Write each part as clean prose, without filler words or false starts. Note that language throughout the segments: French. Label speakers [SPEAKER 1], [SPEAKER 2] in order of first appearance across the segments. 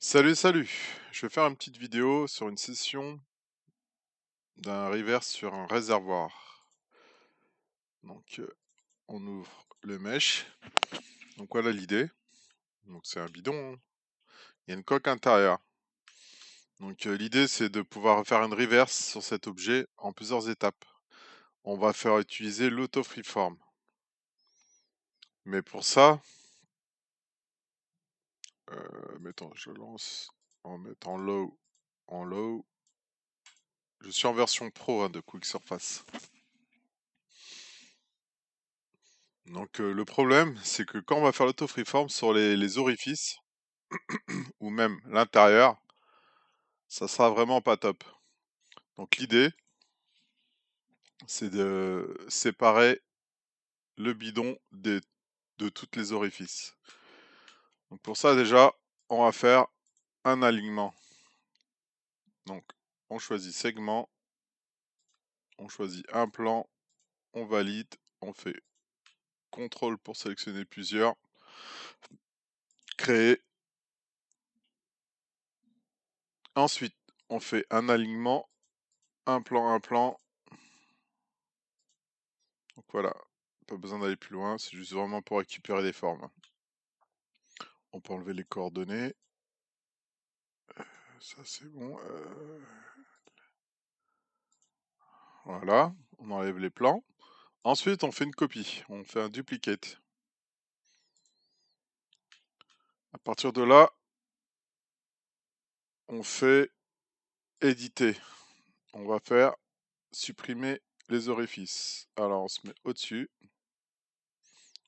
[SPEAKER 1] Salut, salut! Je vais faire une petite vidéo sur une session d'un reverse sur un réservoir. Donc, on ouvre le mesh. Donc voilà l'idée. Donc c'est un bidon, hein. Il y a une coque intérieure. Donc l'idée c'est de pouvoir faire une reverse sur cet objet en plusieurs étapes. On va faire utiliser l'auto freeform. Mais pour ça, mettons, je lance en mettant low en low. Je suis en version pro hein, de Quick Surface. Donc le problème, c'est que quand on va faire l'auto freeform sur les orifices, ou même l'intérieur, ça sera vraiment pas top. Donc l'idée, c'est de séparer le bidon de toutes les orifices. Donc pour ça déjà, on va faire un alignement. Donc on choisit segment, on choisit un plan, on valide, on fait CTRL pour sélectionner plusieurs, créer. Ensuite, on fait un alignement, un plan. Donc voilà, pas besoin d'aller plus loin, c'est juste vraiment pour récupérer les formes. On peut enlever les coordonnées. Ça c'est bon. Voilà, on enlève les plans. Ensuite, on fait une copie, on fait un duplicate. À partir de là, on fait éditer. On va faire supprimer les orifices. Alors on se met au-dessus.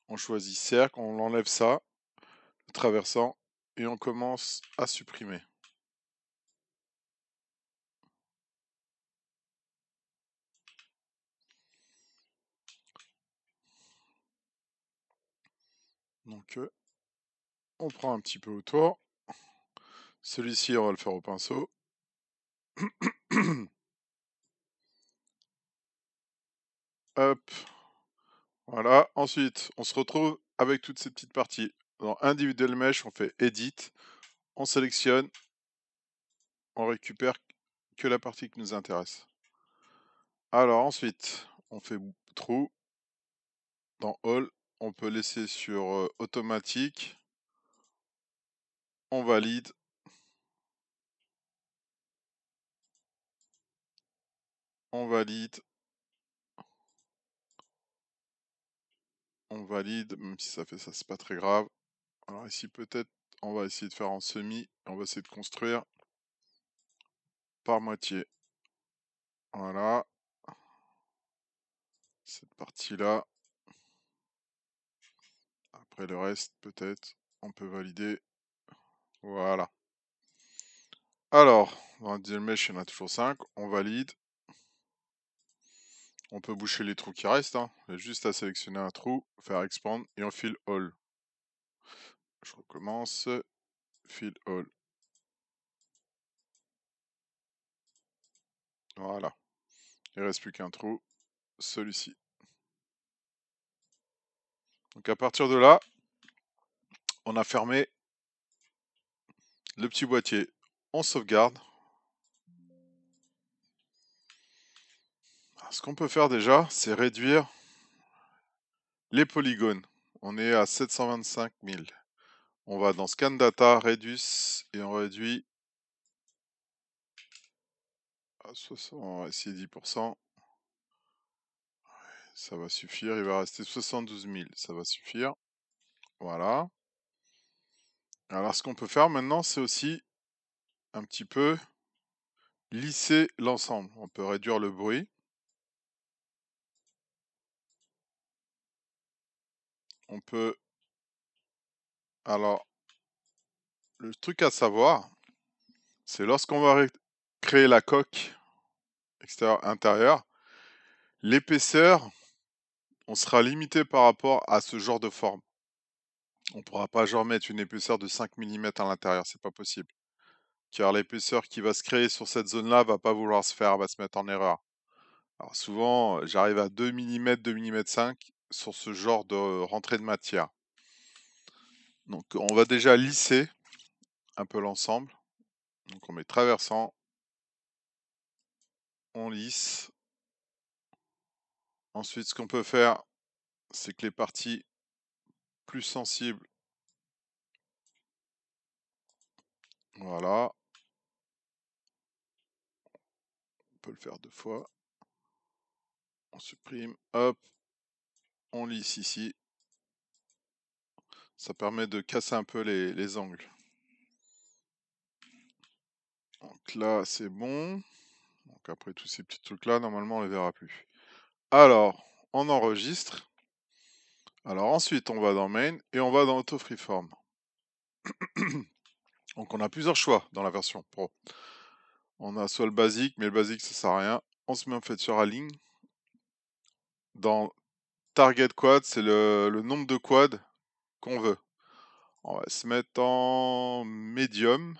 [SPEAKER 1] On choisit cercle, on enlève ça, le traversant, et on commence à supprimer. Donc on prend un petit peu autour. Celui-ci, on va le faire au pinceau. Hop. Voilà. Ensuite, on se retrouve avec toutes ces petites parties. Dans Individual Mesh, on fait Edit. On sélectionne. On récupère que la partie qui nous intéresse. Alors ensuite, on fait True. Dans All, on peut laisser sur automatique. On valide. On valide. On valide, même si ça fait ça, c'est pas très grave. Alors ici, peut-être, on va essayer de faire en semi. On va essayer de construire par moitié. Voilà. Cette partie-là. Après le reste, peut-être, on peut valider. Voilà. Alors, dans le deal mesh, il y en a toujours 5. On valide. On peut boucher les trous qui restent. Hein. Il y a juste à sélectionner un trou, faire expand et on file all. Je recommence. Fill all. Voilà. Il ne reste plus qu'un trou. Celui-ci. Donc à partir de là, on a fermé le petit boîtier. On sauvegarde. Alors, ce qu'on peut faire déjà, c'est réduire les polygones. On est à 725 000. On va dans Scan Data, Reduce, et on réduit à 60, on va essayer 10%. Ça va suffire, il va rester 72 000, ça va suffire. Voilà. Alors ce qu'on peut faire maintenant, c'est aussi un petit peu lisser l'ensemble. On peut réduire le bruit. On peut... Alors, le truc à savoir, c'est lorsqu'on va créer la coque extérieure-intérieure, l'épaisseur, on sera limité par rapport à ce genre de forme. On ne pourra pas genre mettre une épaisseur de 5 mm à l'intérieur, c'est pas possible. Car l'épaisseur qui va se créer sur cette zone-là va pas vouloir se faire, va se mettre en erreur. Alors souvent, j'arrive à 2 mm, 2 mm 5 sur ce genre de rentrée de matière. Donc on va déjà lisser un peu l'ensemble. Donc on met traversant, on lisse. Ensuite, ce qu'on peut faire, c'est que les parties plus sensibles, voilà, on peut le faire 2 fois. On supprime, hop, on lisse ici. Ça permet de casser un peu les angles. Donc là, c'est bon. Donc après tous ces petits trucs-là, normalement, on les verra plus. Alors, on enregistre. Alors ensuite, on va dans Main et on va dans Auto Freeform. Donc on a plusieurs choix dans la version Pro. On a soit le basique, mais le basique, ça sert à rien. On se met en fait sur Align. Dans Target Quad, c'est le nombre de quads qu'on veut. On va se mettre en Medium.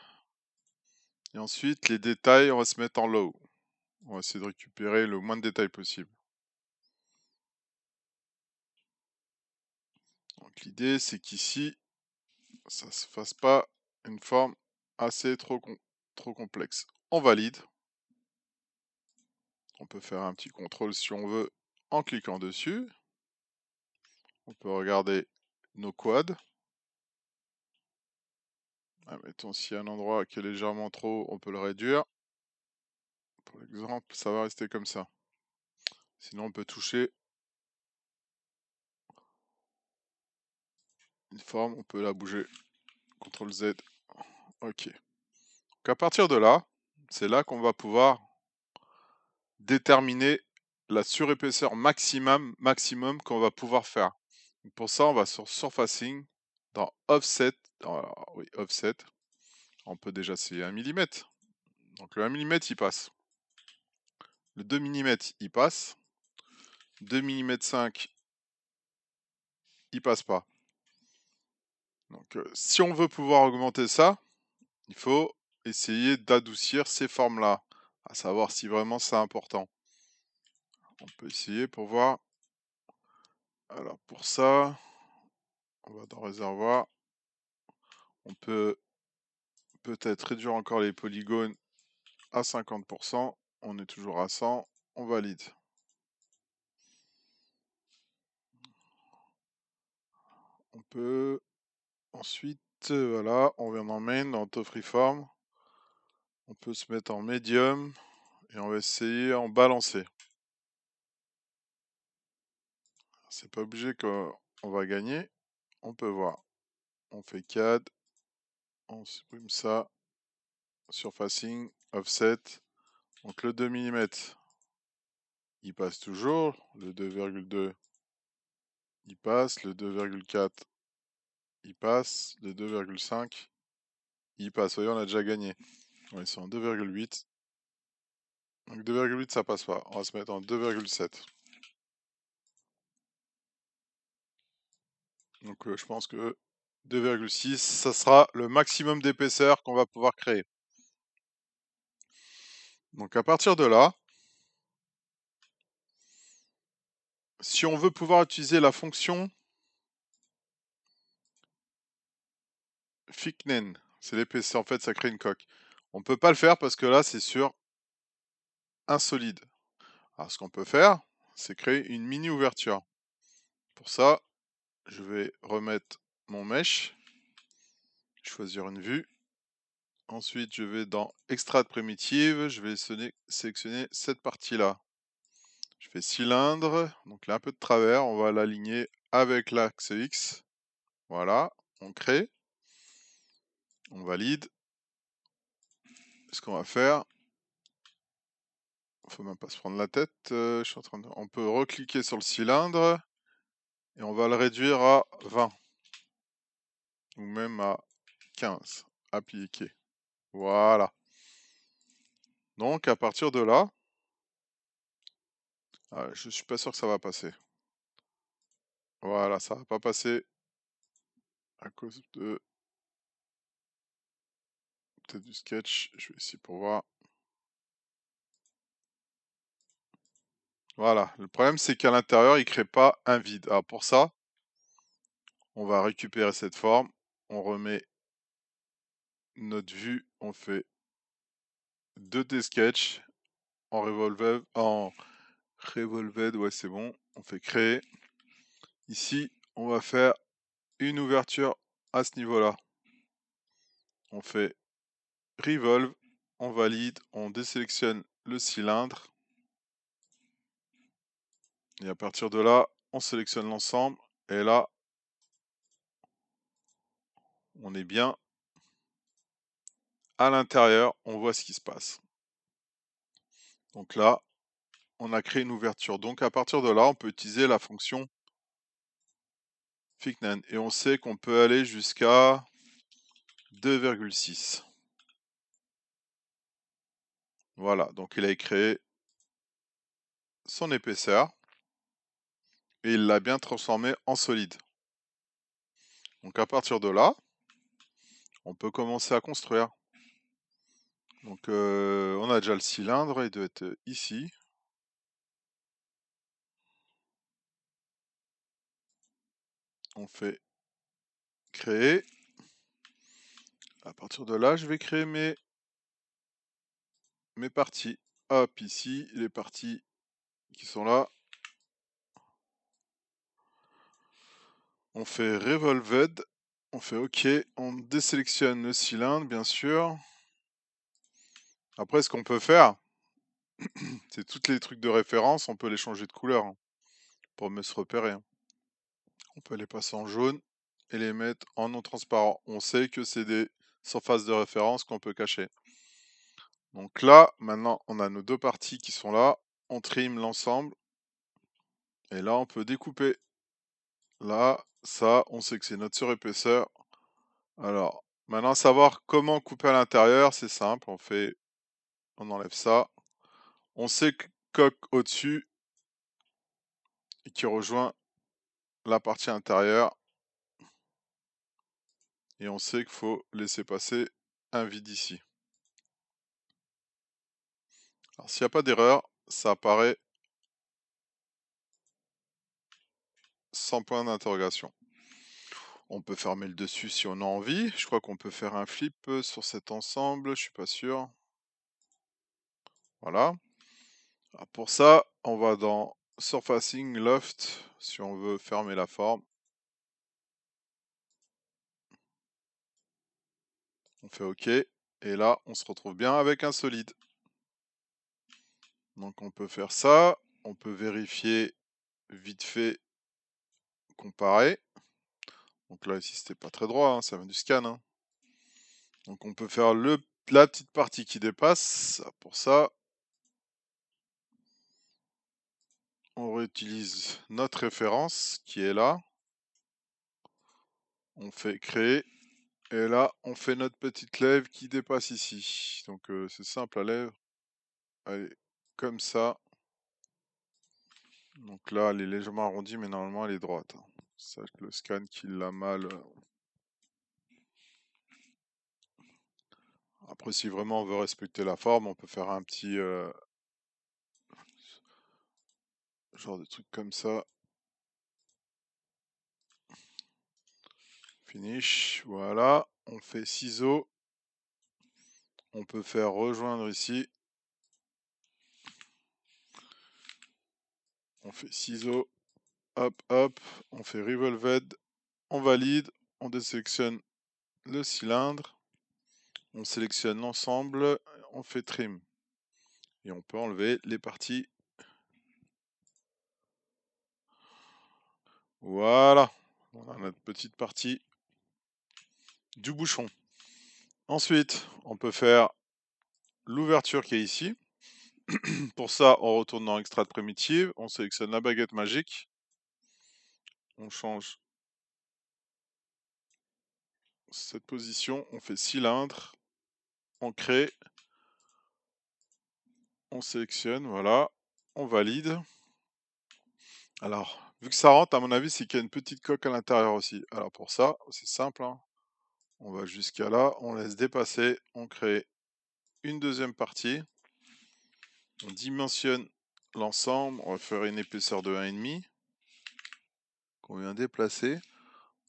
[SPEAKER 1] Et ensuite, les détails, on va se mettre en Low. On va essayer de récupérer le moins de détails possible. Donc l'idée, c'est qu'ici, ça ne se fasse pas une forme assez trop complexe. On valide. On peut faire un petit contrôle si on veut en cliquant dessus. On peut regarder nos quads. Ah, mettons s'il y a un endroit qui est légèrement trop, on peut le réduire. Par exemple, ça va rester comme ça. Sinon, on peut toucher une forme, on peut la bouger. CTRL Z. Ok. Donc à partir de là, c'est là qu'on va pouvoir déterminer la surépaisseur maximum qu'on va pouvoir faire. Donc pour ça, on va sur Surfacing, dans Offset. Alors, oui, Offset. On peut déjà essayer 1 mm. Donc le 1 mm, il passe. Le 2 mm, il passe. 2 mm 5, il passe pas. Donc si on veut pouvoir augmenter ça, il faut essayer d'adoucir ces formes-là, à savoir si vraiment c'est important. On peut essayer pour voir. Alors pour ça, on va dans réservoir. On peut peut-être réduire encore les polygones à 50%. On est toujours à 100. On valide. On peut ensuite, voilà, on vient dans Main, dans Auto Freeform. On peut se mettre en Medium et on va essayer en balancer. C'est pas obligé qu'on va gagner. On peut voir. On fait CAD. On supprime ça. Surfacing, Offset. Donc le 2 mm, il passe toujours. Le 2,2, il passe. Le 2,4, il passe. Le 2,5, il passe. Voyez, on a déjà gagné. On est en 2,8. Donc 2,8, ça passe pas. On va se mettre en 2,7. Donc je pense que 2,6, ça sera le maximum d'épaisseur qu'on va pouvoir créer. Donc à partir de là, si on veut pouvoir utiliser la fonction thicknen, c'est l'épaisseur, en fait ça crée une coque. On ne peut pas le faire parce que là c'est sur un solide. Alors ce qu'on peut faire, c'est créer une mini ouverture. Pour ça, je vais remettre mon mesh, choisir une vue. Ensuite, je vais dans Extract Primitive, je vais sélectionner cette partie-là. Je fais cylindre, donc là un peu de travers, on va l'aligner avec l'axe X. Voilà, on crée, on valide. Ce qu'on va faire, il faut même pas se prendre la tête, je suis en train de... on peut recliquer sur le cylindre et on va le réduire à 20 ou même à 15. Appliquer. Voilà. Donc à partir de là, je suis pas sûr que ça va passer. Voilà, ça va pas passer à cause de peut-être du sketch. Je vais essayer pour voir. Voilà. Le problème, c'est qu'à l'intérieur, il crée pas un vide. Alors pour ça, on va récupérer cette forme. On remet notre vue, on fait 2D sketch en revolved, ouais c'est bon, on fait créer. Ici, on va faire une ouverture à ce niveau-là. On fait revolve, on valide, on désélectionne le cylindre. Et à partir de là, on sélectionne l'ensemble. Et là, on est bien à l'intérieur, on voit ce qui se passe. Donc là, on a créé une ouverture. Donc à partir de là, on peut utiliser la fonction Thicknen. Et on sait qu'on peut aller jusqu'à 2,6. Voilà, donc il a créé son épaisseur. Et il l'a bien transformé en solide. Donc à partir de là, on peut commencer à construire. Donc on a déjà le cylindre, il doit être ici. On fait créer. À partir de là, je vais créer mes parties. Hop, ici, les parties qui sont là. On fait Revolved. On fait OK. On désélectionne le cylindre, bien sûr. Après, ce qu'on peut faire, c'est tous les trucs de référence, on peut les changer de couleur hein, pour mieux se repérer. Hein. On peut les passer en jaune et les mettre en non transparent. On sait que c'est des surfaces de référence qu'on peut cacher. Donc là, maintenant, on a nos deux parties qui sont là. On trim l'ensemble. Et là, on peut découper. Là, ça, on sait que c'est notre surépaisseur. Alors, maintenant, savoir comment couper à l'intérieur, c'est simple. On enlève ça. On sait que coque au-dessus et qui rejoint la partie intérieure. Et on sait qu'il faut laisser passer un vide ici. Alors, s'il n'y a pas d'erreur, ça apparaît sans point d'interrogation. On peut fermer le dessus si on a envie. Je crois qu'on peut faire un flip sur cet ensemble, je suis pas sûr. Voilà. Alors pour ça, on va dans Surfacing Loft si on veut fermer la forme. On fait OK. Et là, on se retrouve bien avec un solide. Donc on peut faire ça. On peut vérifier vite fait, comparer. Donc là, ici, c'était pas très droit, hein, ça vient du scan. Hein. Donc on peut faire la petite partie qui dépasse. Pour ça, on réutilise notre référence qui est là. On fait créer. Et là, on fait notre petite lèvre qui dépasse ici. Donc c'est simple, la lèvre. Elle est comme ça. Donc là, elle est légèrement arrondie, mais normalement, elle est droite. C'est le scan qui l'a mal. Après, si vraiment on veut respecter la forme, on peut faire un petit genre de truc comme ça. Finish, voilà. On fait ciseaux. On peut faire rejoindre ici. On fait ciseaux. Hop, hop. On fait revolved. On valide. On désélectionne le cylindre. On sélectionne l'ensemble. On fait trim. Et on peut enlever les parties. Voilà. On a notre petite partie du bouchon. Ensuite, on peut faire l'ouverture qui est ici. Pour ça, on retourne dans Extrait Primitive, on sélectionne la baguette magique, on change cette position, on fait cylindre, on crée, on sélectionne, voilà, on valide. Alors, vu que ça rentre, à mon avis, c'est qu'il y a une petite coque à l'intérieur aussi. Alors pour ça, c'est simple, hein. On va jusqu'à là, on laisse dépasser, on crée une deuxième partie, on dimensionne l'ensemble, on va faire une épaisseur de 1,5 qu'on vient déplacer.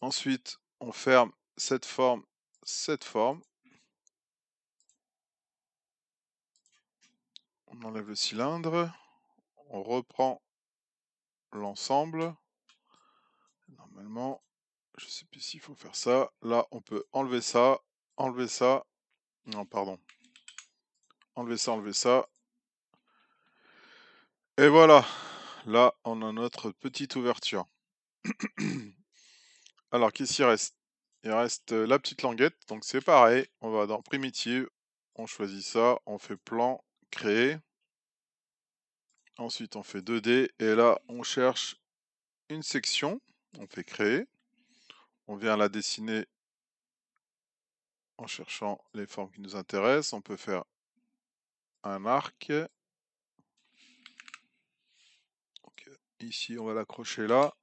[SPEAKER 1] Ensuite, on ferme cette forme, On enlève le cylindre. On reprend l'ensemble. Normalement, je sais plus s'il faut faire ça. Là, on peut enlever ça, enlever ça. Non, pardon. Enlever ça, enlever ça. Et voilà. Là, on a notre petite ouverture. Alors, qu'est-ce qu'il reste? Il reste la petite languette. Donc, c'est pareil. On va dans Primitive. On choisit ça. On fait plan, créer. Ensuite, on fait 2D. Et là, on cherche une section. On fait créer. On vient la dessiner en cherchant les formes qui nous intéressent. On peut faire un arc. Donc, ici, on va l'accrocher là.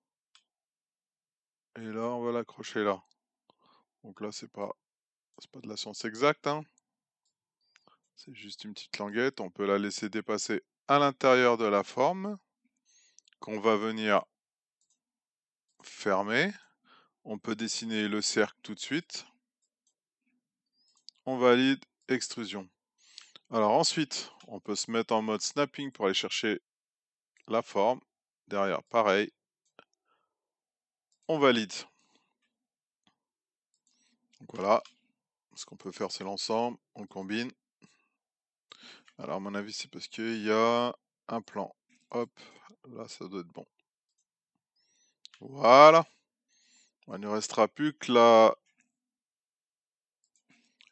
[SPEAKER 1] Et là, on va l'accrocher là. Donc là, c'est pas de la science exacte, hein. C'est juste une petite languette. On peut la laisser dépasser à l'intérieur de la forme, qu'on va venir fermer. On peut dessiner le cercle tout de suite. On valide, extrusion. Alors ensuite, on peut se mettre en mode snapping pour aller chercher la forme. Derrière, pareil. On valide. Donc voilà. Ce qu'on peut faire, c'est l'ensemble. On combine. Alors à mon avis, c'est parce qu'il y a un plan. Hop, là, ça doit être bon. Voilà. Il ne restera plus que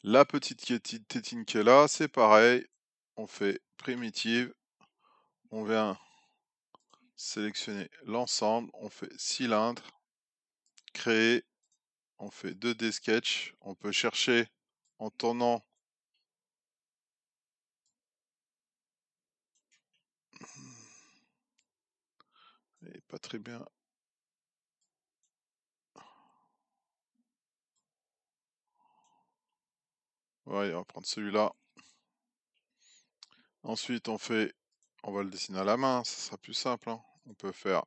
[SPEAKER 1] la petite tétine qui est là. C'est pareil. On fait primitive. On vient sélectionner l'ensemble. On fait cylindre. Créer. On fait 2D sketch. On peut chercher en tournant. Et pas très bien. Ouais, on va prendre celui-là. Ensuite, on va le dessiner à la main. Ça sera plus simple, hein. On peut faire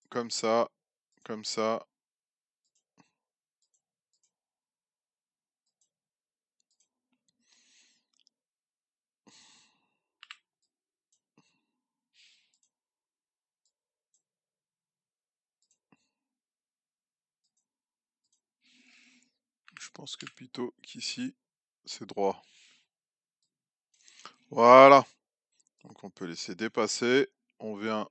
[SPEAKER 1] comme ça, comme ça. Je pense que plutôt qu'ici, c'est droit. Voilà. Donc on peut laisser dépasser. On vient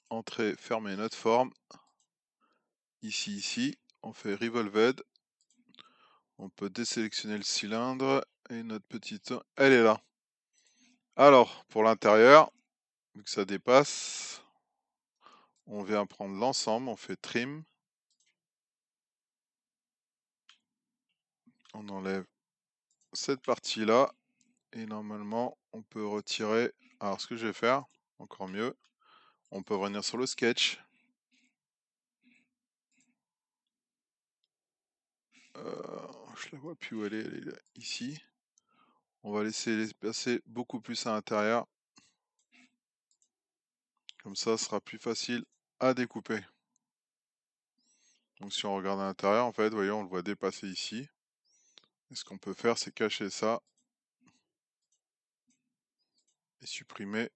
[SPEAKER 1] entrer, fermer notre forme. Ici, ici. On fait Revolved. On peut désélectionner le cylindre. Et notre petite, elle est là. Alors, pour l'intérieur, vu que ça dépasse, on vient prendre l'ensemble. On fait Trim. On enlève cette partie-là. Et normalement, on peut retirer. Alors, ce que je vais faire, encore mieux, on peut revenir sur le sketch. Je la vois plus où elle est là, ici. On va laisser les passer beaucoup plus à l'intérieur. Comme ça, ce sera plus facile à découper. Donc si on regarde à l'intérieur, en fait, voyez, on le voit dépasser ici. Et ce qu'on peut faire, c'est cacher ça. Et supprimer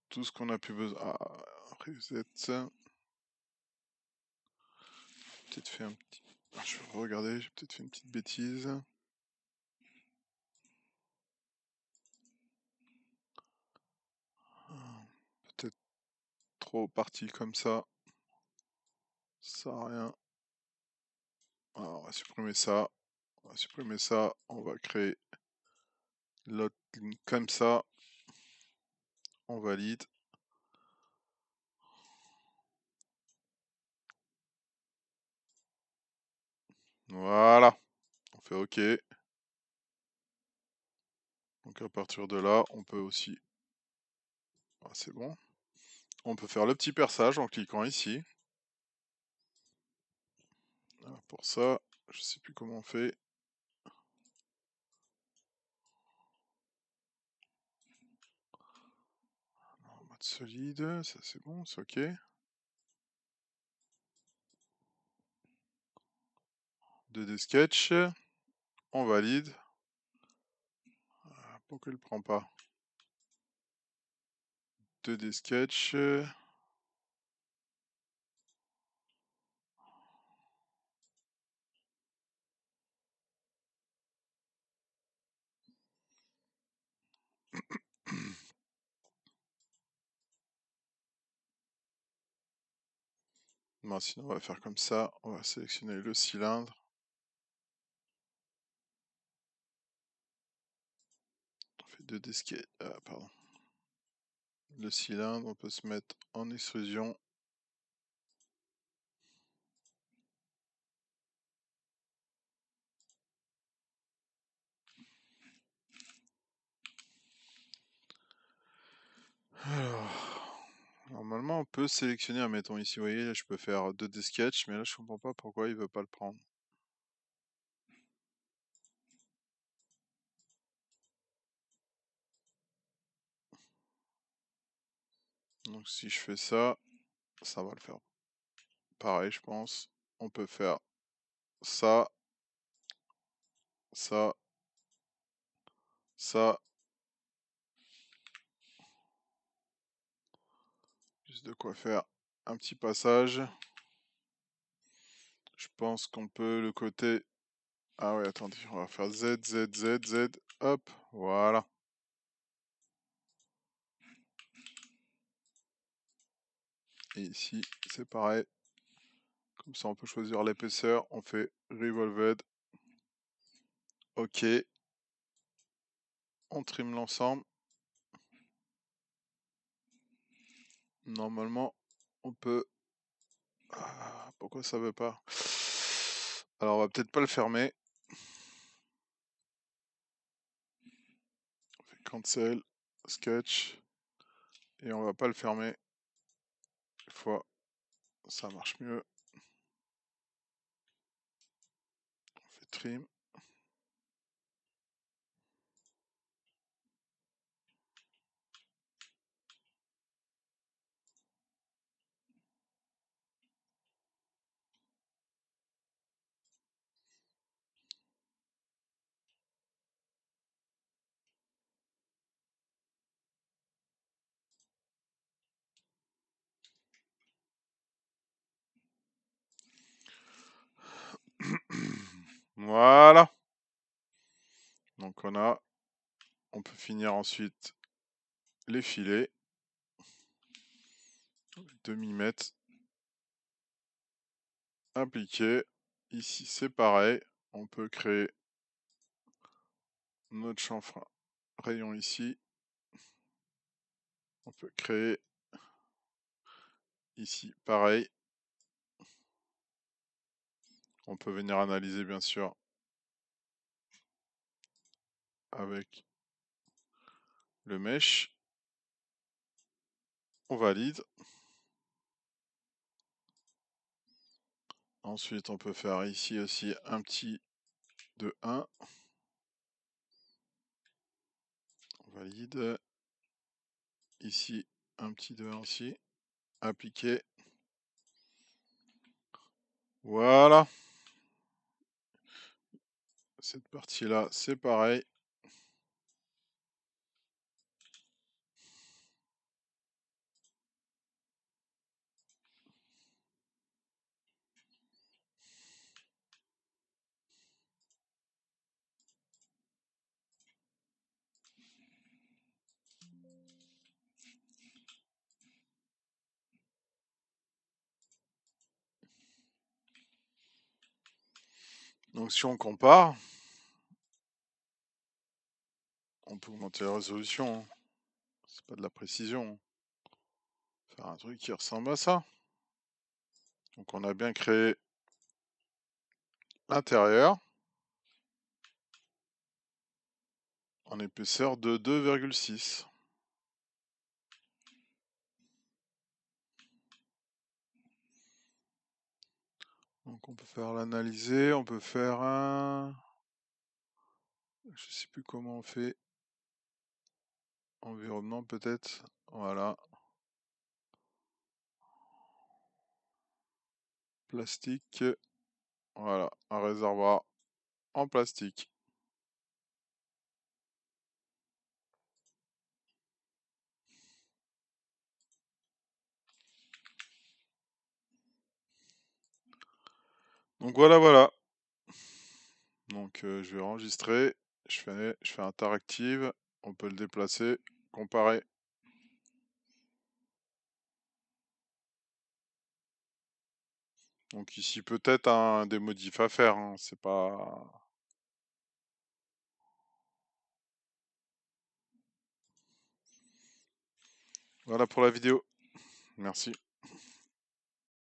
[SPEAKER 1] tout ce qu'on a plus besoin. Ah, reset. Peut-être fait un petit... Ah, je vais regarder, j'ai peut-être fait une petite bêtise. Peut-être trop parti comme ça. Ça sert à rien. Alors, on va supprimer ça. On va supprimer ça. On va créer l'autre ligne comme ça. On valide. Voilà. On fait OK. Donc à partir de là, on peut aussi... Ah, c'est bon. On peut faire le petit perçage en cliquant ici. Alors pour ça, je sais plus comment on fait. En mode solide, ça c'est bon, c'est OK. 2D sketch. On valide. Pourquoi il prend pas? 2D sketch. Bon, sinon on va faire comme ça. On va sélectionner le cylindre. On fait 2D sketch. Pardon. Le cylindre, on peut se mettre en extrusion. Alors, normalement, on peut sélectionner, admettons ici, vous voyez, là, je peux faire 2D sketch, mais là, je comprends pas pourquoi il veut pas le prendre. Donc, si je fais ça, ça va le faire. Pareil, je pense. On peut faire ça, ça, ça. Juste de quoi faire un petit passage. Je pense qu'on peut le côté... Ah ouais, attendez, on va faire Z, Z, Z, Z. Hop, voilà. Et ici, c'est pareil. Comme ça, on peut choisir l'épaisseur. On fait Revolved. OK. On trim l'ensemble. Normalement, on peut... pourquoi ça veut pas? Alors, on va peut-être pas le fermer. On fait Cancel, Sketch. Et on va pas le fermer. Des fois, ça marche mieux. On fait Trim. Voilà. Donc on peut finir ensuite les filets. 2 mm. Appliquer. Ici c'est pareil. On peut créer notre chanfrein rayon ici. On peut créer ici pareil. On peut venir analyser bien sûr avec le mesh. On valide. Ensuite on peut faire ici aussi un petit de 1. On valide. Ici un petit de 1 aussi. Appliquer. Voilà. Cette partie-là, c'est pareil. Donc si on compare, on peut augmenter la résolution. Hein. C'est pas de la précision. Faire un truc qui ressemble à ça. Donc on a bien créé l'intérieur en épaisseur de 2,6. Donc on peut faire l'analyser, on peut faire un... Je sais plus comment on fait. Environnement peut-être. Voilà. Plastique. Voilà, un réservoir en plastique. Donc voilà, voilà. Donc je vais enregistrer, je fais interactive, on peut le déplacer, comparer. Donc ici peut-être des modifs à faire, hein, c'est pas... Voilà pour la vidéo. Merci.